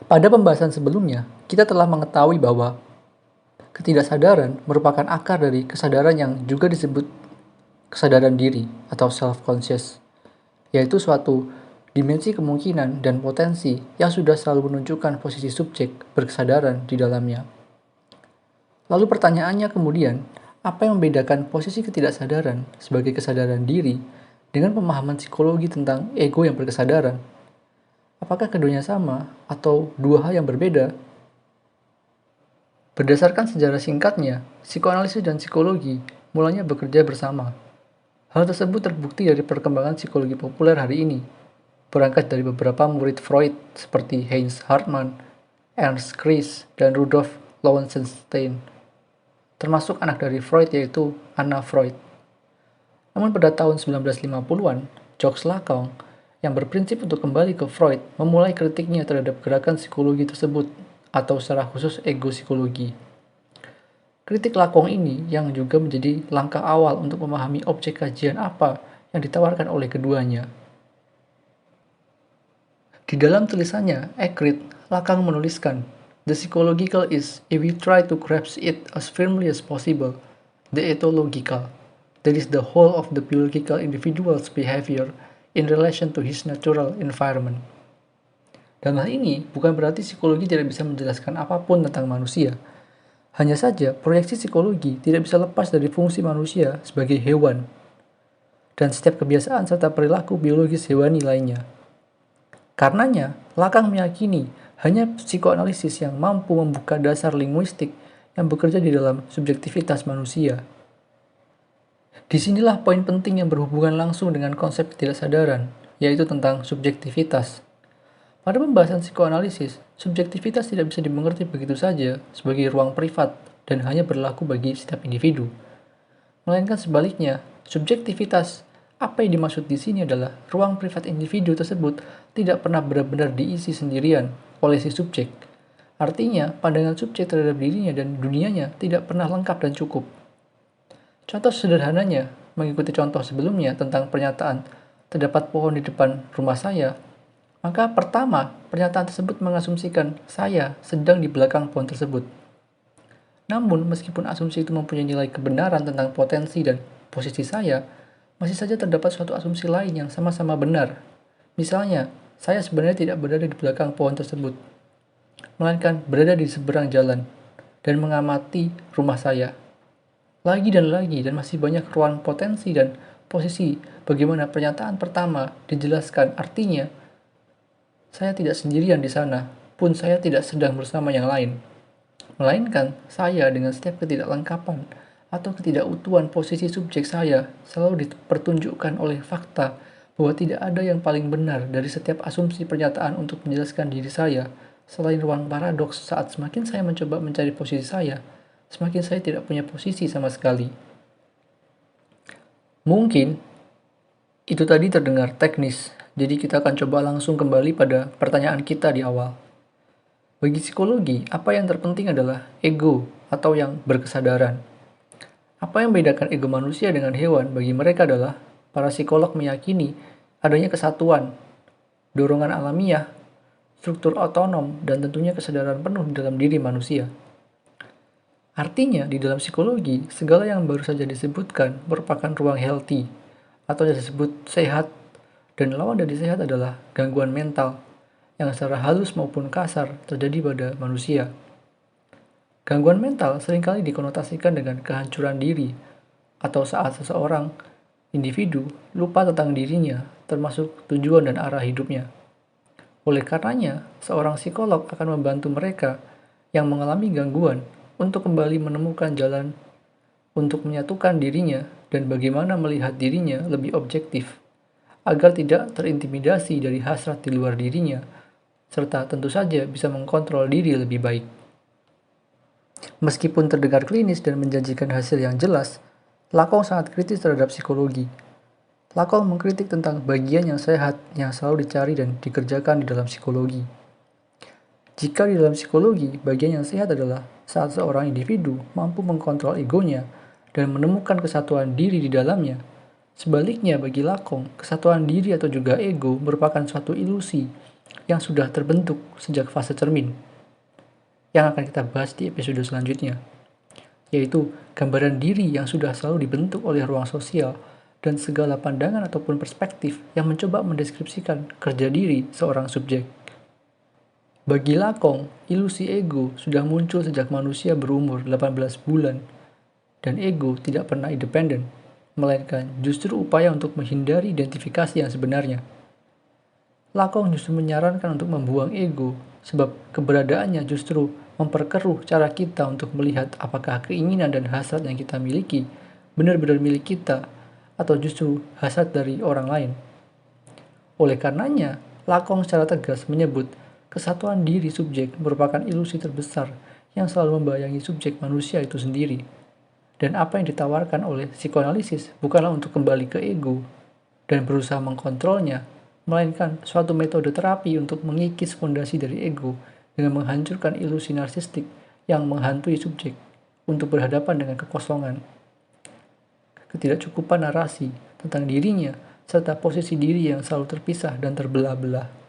Pada pembahasan sebelumnya, kita telah mengetahui bahwa ketidaksadaran merupakan akar dari kesadaran yang juga disebut kesadaran diri atau self-conscious, yaitu suatu dimensi kemungkinan dan potensi yang sudah selalu menunjukkan posisi subjek berkesadaran di dalamnya. Lalu pertanyaannya kemudian, apa yang membedakan posisi ketidaksadaran sebagai kesadaran diri dengan pemahaman psikologi tentang ego yang berkesadaran? Apakah keduanya sama atau dua hal yang berbeda? Berdasarkan sejarah singkatnya, psikoanalisis dan psikologi mulanya bekerja bersama. Hal tersebut terbukti dari perkembangan psikologi populer hari ini, berangkat dari beberapa murid Freud seperti Heinz Hartmann, Ernst Kress, dan Rudolf Loewenstein, termasuk anak dari Freud yaitu Anna Freud. Namun pada tahun 1950-an, Jacques Lacan yang berprinsip untuk kembali ke Freud memulai kritiknya terhadap gerakan psikologi tersebut, atau secara khusus ego psikologi. Kritik Lacan ini yang juga menjadi langkah awal untuk memahami objek kajian apa yang ditawarkan oleh keduanya. Di dalam tulisannya, Ekrit, Lacan menuliskan, "The psychological is, if we try to grasp it as firmly as possible, the ethological, that is the whole of the biological individual's behavior in relation to his natural environment." Dalam hal ini, bukan berarti psikologi tidak bisa menjelaskan apapun tentang manusia. Hanya saja, proyeksi psikologi tidak bisa lepas dari fungsi manusia sebagai hewan, dan setiap kebiasaan serta perilaku biologis hewani lainnya. Karenanya, Lacan meyakini hanya psikoanalisis yang mampu membuka dasar linguistik yang bekerja di dalam subjektivitas manusia. Disinilah poin penting yang berhubungan langsung dengan konsep ketidaksadaran, yaitu tentang subjektivitas. Pada pembahasan psikoanalisis, subjektivitas tidak bisa dimengerti begitu saja sebagai ruang privat dan hanya berlaku bagi setiap individu. Melainkan sebaliknya, subjektivitas apa yang dimaksud di sini adalah ruang privat individu tersebut tidak pernah benar-benar diisi sendirian oleh si subjek. Artinya, pandangan subjek terhadap dirinya dan dunianya tidak pernah lengkap dan cukup. Contoh sederhananya, mengikuti contoh sebelumnya tentang pernyataan terdapat pohon di depan rumah saya, maka pertama, pernyataan tersebut mengasumsikan saya sedang di belakang pohon tersebut. Namun, meskipun asumsi itu mempunyai nilai kebenaran tentang potensi dan posisi saya, masih saja terdapat suatu asumsi lain yang sama-sama benar. Misalnya, saya sebenarnya tidak berada di belakang pohon tersebut, melainkan berada di seberang jalan dan mengamati rumah saya. Lagi dan masih banyak ruang potensi dan posisi bagaimana pernyataan pertama dijelaskan artinya saya tidak sendirian di sana, pun saya tidak sedang bersama yang lain. Melainkan, saya dengan setiap ketidaklengkapan atau ketidakutuhan posisi subjek saya selalu dipertunjukkan oleh fakta bahwa tidak ada yang paling benar dari setiap asumsi pernyataan untuk menjelaskan diri saya, selain ruang paradoks saat semakin saya mencoba mencari posisi saya, semakin saya tidak punya posisi sama sekali. Mungkin itu tadi terdengar teknis, jadi kita akan coba langsung kembali pada pertanyaan kita di awal. Bagi psikologi, apa yang terpenting adalah ego atau yang berkesadaran. Apa yang membedakan ego manusia dengan hewan bagi mereka adalah para psikolog meyakini adanya kesatuan, dorongan alamiah, struktur otonom, dan tentunya kesadaran penuh di dalam diri manusia. Artinya, di dalam psikologi, segala yang baru saja disebutkan merupakan ruang healthy, atau yang disebut sehat, dan lawan dari sehat adalah gangguan mental, yang secara halus maupun kasar terjadi pada manusia. Gangguan mental seringkali dikonotasikan dengan kehancuran diri, atau saat seseorang, individu, lupa tentang dirinya, termasuk tujuan dan arah hidupnya. Oleh karenanya, seorang psikolog akan membantu mereka yang mengalami gangguan untuk kembali menemukan jalan untuk menyatukan dirinya dan bagaimana melihat dirinya lebih objektif, agar tidak terintimidasi dari hasrat di luar dirinya, serta tentu saja bisa mengkontrol diri lebih baik. Meskipun terdengar klinis dan menjanjikan hasil yang jelas, Lacan sangat kritis terhadap psikologi. Lacan mengkritik tentang bagian yang sehat yang selalu dicari dan dikerjakan di dalam psikologi. Jika di dalam psikologi, bagian yang sehat adalah saat seorang individu mampu mengkontrol egonya dan menemukan kesatuan diri di dalamnya. Sebaliknya bagi Lacan, kesatuan diri atau juga ego merupakan suatu ilusi yang sudah terbentuk sejak fase cermin, yang akan kita bahas di episode selanjutnya, yaitu gambaran diri yang sudah selalu dibentuk oleh ruang sosial dan segala pandangan ataupun perspektif yang mencoba mendeskripsikan kerja diri seorang subjek. Bagi Lakong, ilusi ego sudah muncul sejak manusia berumur 18 bulan, dan ego tidak pernah independen, melainkan justru upaya untuk menghindari identifikasi yang sebenarnya. Lakong justru menyarankan untuk membuang ego, sebab keberadaannya justru memperkeruh cara kita untuk melihat apakah keinginan dan hasrat yang kita miliki benar-benar milik kita, atau justru hasrat dari orang lain. Oleh karenanya, Lakong secara tegas menyebut kesatuan diri subjek merupakan ilusi terbesar yang selalu membayangi subjek manusia itu sendiri. Dan apa yang ditawarkan oleh psikoanalisis bukanlah untuk kembali ke ego dan berusaha mengkontrolnya, melainkan suatu metode terapi untuk mengikis fondasi dari ego dengan menghancurkan ilusi narsistik yang menghantui subjek untuk berhadapan dengan kekosongan, ketidakcukupan narasi tentang dirinya, serta posisi diri yang selalu terpisah dan terbelah-belah.